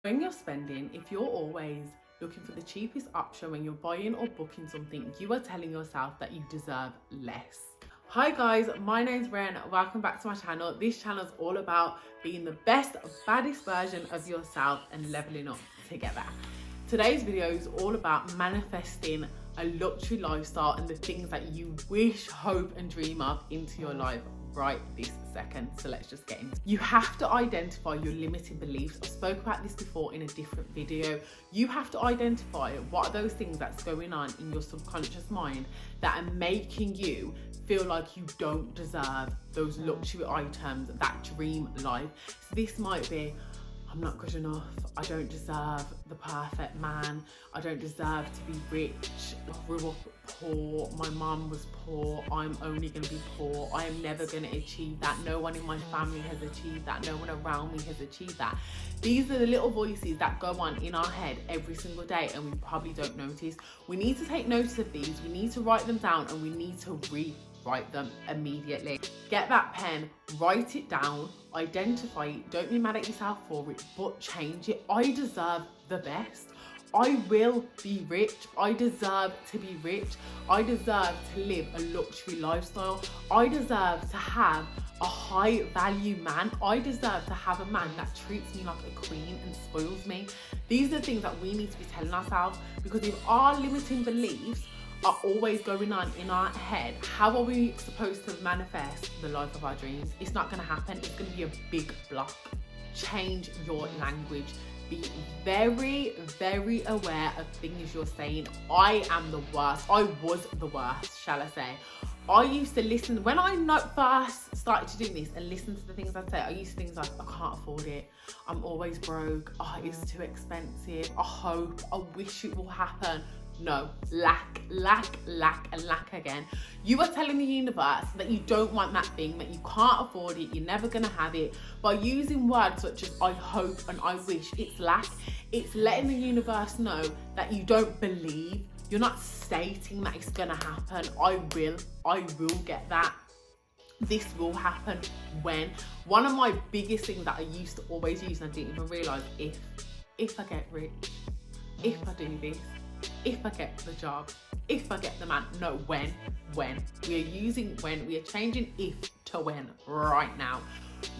When you're spending, if you're always looking for the cheapest option when you're buying or booking something, you are telling yourself that you deserve less. Hi guys, my name's Ren. Welcome back to my channel. This channel is all about being the best, baddest version of yourself and leveling up together. Today's video is all about manifesting a luxury lifestyle and the things that you wish, hope and dream of into your life right this second. So let's just get into it. You have to identify your limiting beliefs. I spoke about this before in a different video. You have to identify what are those things that's going on in your subconscious mind that are making you feel like you don't deserve those luxury items, that dream life. So this might be, I'm not good enough, I don't deserve the perfect man, I don't deserve to be rich, I grew up poor, my mum was poor, I'm only going to be poor, I am never going to achieve that, no one in my family has achieved that, no one around me has achieved that. These are the little voices that go on in our head every single day and we probably don't notice. We need to take notice of these, we need to write them down and we need to rewrite them immediately. Get that pen, write it down, identify it, don't be mad at yourself for it, but change it. I deserve the best. I will be rich. I deserve to be rich. I deserve to live a luxury lifestyle. I deserve to have a high value man. I deserve to have a man that treats me like a queen and spoils me. These are the things that we need to be telling ourselves, because if our limiting beliefs are always going on in our head, how are we supposed to manifest the life of our dreams? It's not going to happen. It's going to be a big block. Change your language. Be very, very aware of things you're saying. I am the worst. I was the worst, shall I say. I used to listen, when I first started to do this and listen to the things I'd say, I used to think like, I can't afford it. I'm always broke. Oh, it's too expensive. I hope, I wish it will happen. No, lack and lack again. You are telling the universe that you don't want that thing, that you can't afford it, you're never gonna have it. By using words such as I hope and I wish, it's lack. It's letting the universe know that you don't believe. You're not stating that it's gonna happen. I will get that. This will happen when. One of my biggest things that I used to always use and I didn't even realise, if I get rich, if I do this, if I get the job, if I get the man. No, when. We are using when, we are changing if to when right now.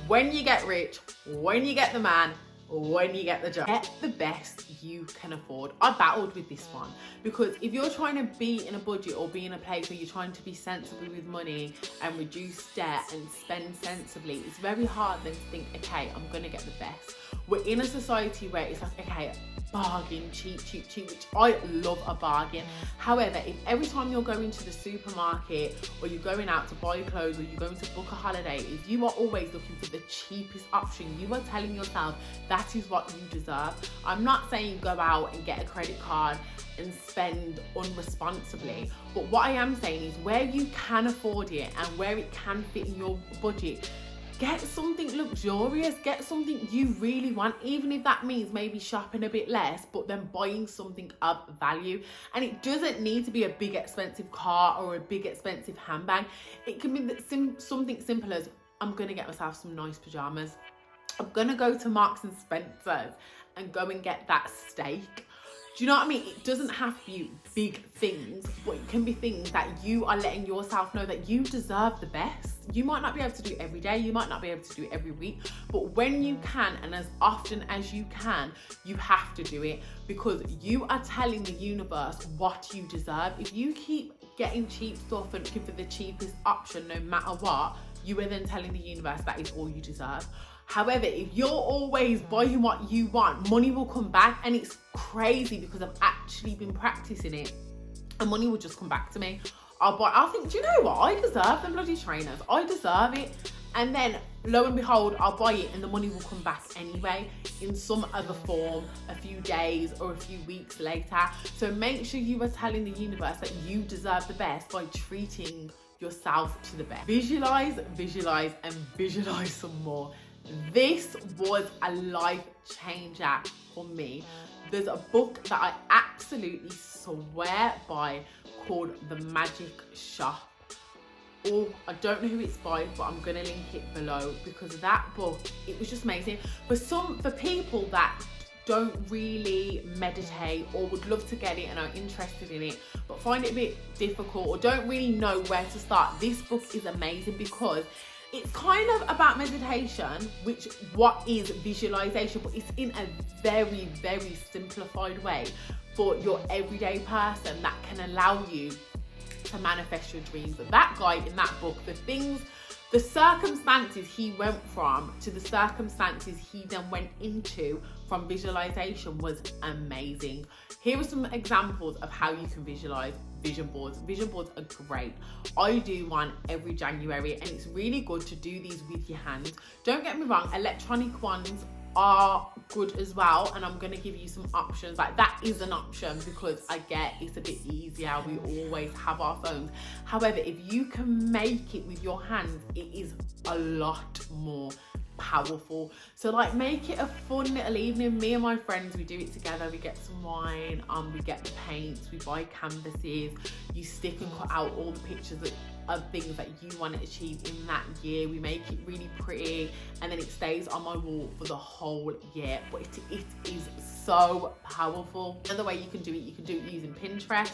When you get rich, when you get the man, when you get the job. Get the best you can afford. I battled with this one because if you're trying to be in a budget or be in a place where you're trying to be sensible with money and reduce debt and spend sensibly, it's very hard then to think, okay, I'm gonna get the best. We're in a society where it's like, okay, bargain, cheap, which I love a bargain. However, if every time you're going to the supermarket or you're going out to buy clothes or you're going to book a holiday, if you are always looking for the cheapest option, you are telling yourself that is what you deserve. I'm not saying go out and get a credit card and spend unresponsibly, but what I am saying is where you can afford it and where it can fit in your budget, get something luxurious, get something you really want, even if that means maybe shopping a bit less, but then buying something of value. And it doesn't need to be a big expensive car or a big expensive handbag. It can be something simple as, I'm gonna get myself some nice pajamas. I'm gonna go to Marks and Spencer's and go and get that steak. Do you know what I mean? It doesn't have to be big things, but it can be things that you are letting yourself know that you deserve the best. You might not be able to do every day, you might not be able to do every week, but when you can and as often as you can, you have to do it, because you are telling the universe what you deserve. If you keep getting cheap stuff and looking for the cheapest option no matter what, you are then telling the universe that is all you deserve. However, if you're always buying what you want, money will come back, and it's crazy because I've actually been practicing it and money will just come back to me. I'll think, do you know what? I deserve them bloody trainers. I deserve it. And then lo and behold, I'll buy it and the money will come back anyway in some other form a few days or a few weeks later. So make sure you are telling the universe that you deserve the best by treating yourself to the best. Visualize and visualize some more. This was a life changer for me. There's a book that I absolutely swear by called The Magic Shop. Oh, I don't know who it's by, but I'm gonna link it below, because that book, it was just amazing. For people that don't really meditate or would love to get it and are interested in it but find it a bit difficult or don't really know where to start, this book is amazing because it's kind of about meditation, which what is visualization, but it's in a very, very simplified way for your everyday person that can allow you to manifest your dreams. That guy in that book, the circumstances he went from to the circumstances he then went into from visualization was amazing. Here are some examples of how you can visualize vision boards. Vision boards are great. I do one every January and it's really good to do these with your hands. Don't get me wrong, electronic ones are good as well, and I'm going to give you some options. Like that is an option because I get it's a bit easier, we always have our phones. However, if you can make it with your hands, it is a lot more powerful. So like make it a fun little evening. Me and my friends, we do it together. We get some wine, we get the paints, we buy canvases, you stick and cut out all the pictures of things that you want to achieve in that year. We make it really pretty and then it stays on my wall for the whole year, but it is so powerful. Another way you can do it using Pinterest,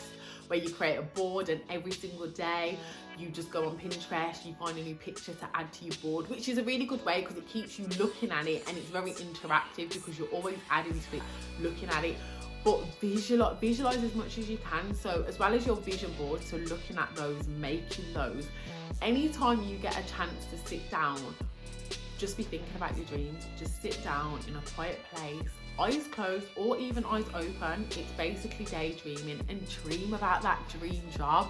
where you create a board and every single day you just go on Pinterest, you find a new picture to add to your board, which is a really good way because it keeps you looking at it and it's very interactive because you're always adding to it, looking at it. But visualize as much as you can. So as well as your vision board, so looking at those, making those, anytime you get a chance to sit down, just be thinking about your dreams. Just sit down in a quiet place, eyes closed or even eyes open. It's basically daydreaming and dream about that dream job,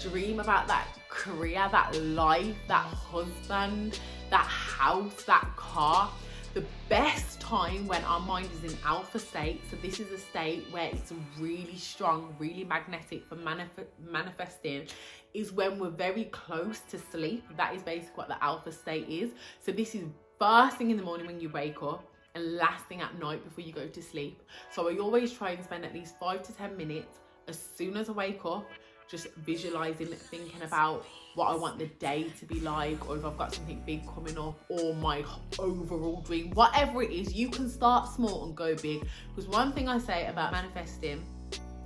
dream about that career, that life, that husband, that house, that car. The best time when our mind is in alpha state, so this is a state where it's really strong, really magnetic for manifesting, is when we're very close to sleep. That is basically what the alpha state is. So this is first thing in the morning when you wake up and last thing at night before you go to sleep. So I always try and spend at least 5 to 10 minutes as soon as I wake up, just visualizing, thinking about what I want the day to be like, or if I've got something big coming up, or my overall dream, whatever it is. You can start small and go big, because one thing I say about manifesting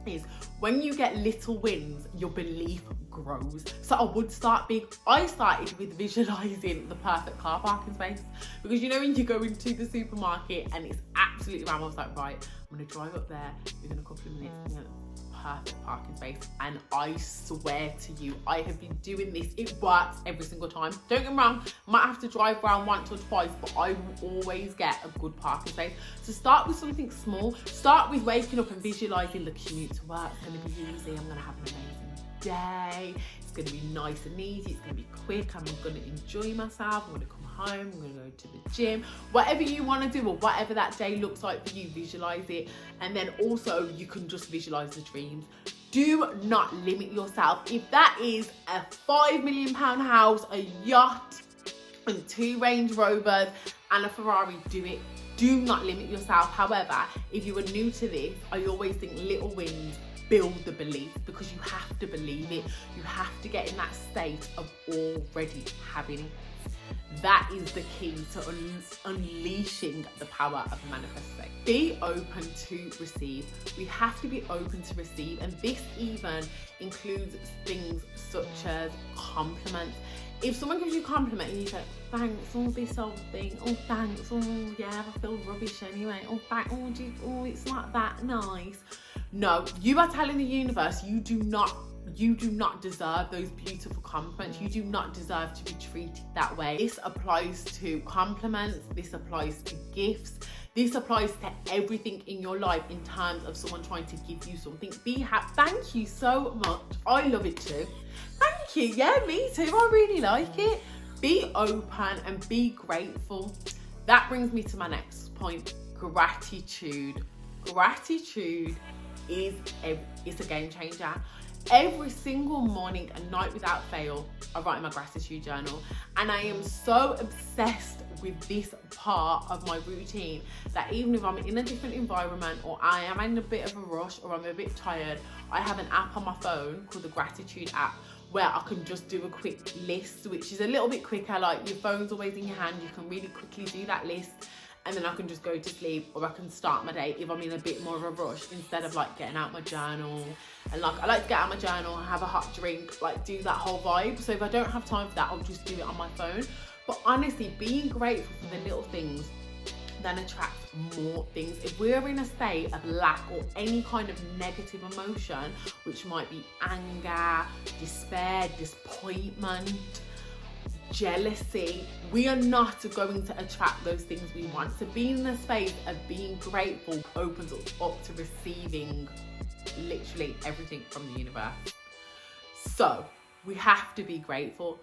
is when you get little wins, your belief grows. So I would start big. I started with visualizing the perfect car parking space, because you know when you go into the supermarket and it's absolutely rammed, I was like, right, I'm gonna drive up there within a couple of minutes, perfect parking space. And I swear to you, I have been doing this, it works every single time. Don't get me wrong, might have to drive around once or twice, but I will always get a good parking space. So start with something small. Start with waking up and visualizing the commute to work. It's going to be easy, I'm going to have an amazing day, it's going to be nice and easy, it's going to be quick, I'm going to enjoy myself, I'm going to come home, I'm going to go to the gym. Whatever you want to do, or whatever that day looks like for you, visualize it. And then also you can just visualize the dreams. Do not limit yourself. If that is a £5 million house, a yacht, and 2 Range Rovers and a Ferrari, do it. Do not limit yourself. However, if you are new to this, I always think little wins build the belief, because you have to believe it. You have to get in that state of already having it. That is the key to unleashing the power of manifesting. Be open to receive. We have to be open to receive, and this even includes things such as compliments. If someone gives you a compliment and you say, thanks, oh this old thing, oh thanks, oh yeah, I feel rubbish anyway, oh thanks, oh it's not that nice. No, you are telling the universe you do not deserve those beautiful compliments. You do not deserve to be treated that way. This applies to compliments, this applies to gifts, this applies to everything in your life in terms of someone trying to give you something. Be happy. Thank you so much. I love it too. Thank you. Yeah, me too. I really like it. Be open and be grateful. That brings me to my next point, gratitude. Gratitude is a game changer. Every single morning and night without fail, I write in my gratitude journal, and I am so obsessed with this part of my routine that even if I'm in a different environment, or I am in a bit of a rush, or I'm a bit tired, I have an app on my phone called the Gratitude app, where I can just do a quick list, which is a little bit quicker. Like, your phone's always in your hand, you can really quickly do that list. and then I can just go to sleep, or I can start my day if I'm in a bit more of a rush, instead of like getting out my journal. And like, I like to get out my journal, have a hot drink, like do that whole vibe. So if I don't have time for that, I'll just do it on my phone. But honestly, being grateful for the little things then attracts more things. If we're in a state of lack or any kind of negative emotion, which might be anger, despair, disappointment, jealousy, we are not going to attract those things we want. So being in a space of being grateful opens us up to receiving literally everything from the universe. So we have to be grateful.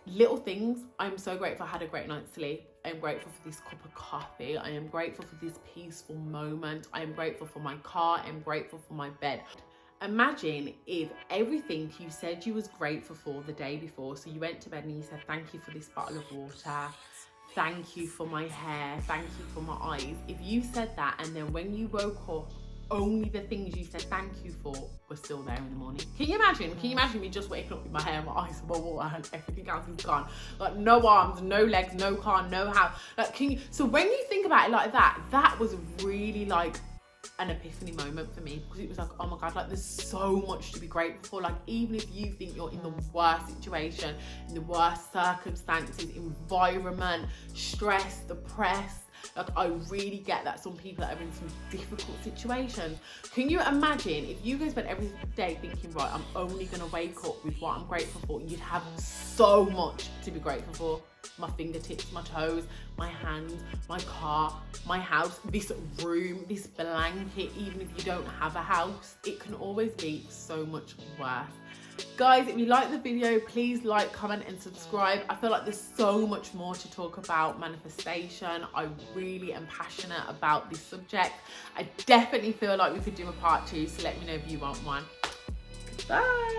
Little things. I'm so grateful I had a great night's sleep. I am grateful for this cup of coffee. I am grateful for this peaceful moment. I am grateful for my car. I am grateful for my bed. Imagine if everything you said you was grateful for the day before, so you went to bed and you said, thank you for this bottle of water, thank you for my hair, thank you for my eyes. If you said that, and then when you woke up, only the things you said thank you for were still there in the morning. Can you imagine me just waking up with my hair, my eyes, my water, and everything else is gone? Like, no arms, no legs, no car, no house. Like, so when you think about it like that, that was really like an epiphany moment for me, because it was like, oh my God, like there's so much to be grateful for. Like, even if you think you're in the worst situation, in the worst circumstances, environment, stress, depressed, like, I really get that some people are in some difficult situations. Can you imagine if you guys spent every day thinking, right, I'm only gonna wake up with what I'm grateful for? You'd have so much to be grateful for. My fingertips, my toes, my hands, my car, my house, this room, this blanket. Even if you don't have a house, it can always be so much worse. Guys, if you like the video, please like, comment and subscribe. I feel like there's so much more to talk about manifestation. I really am passionate about this subject. I definitely feel like we could do a part 2, so let me know if you want one. Bye.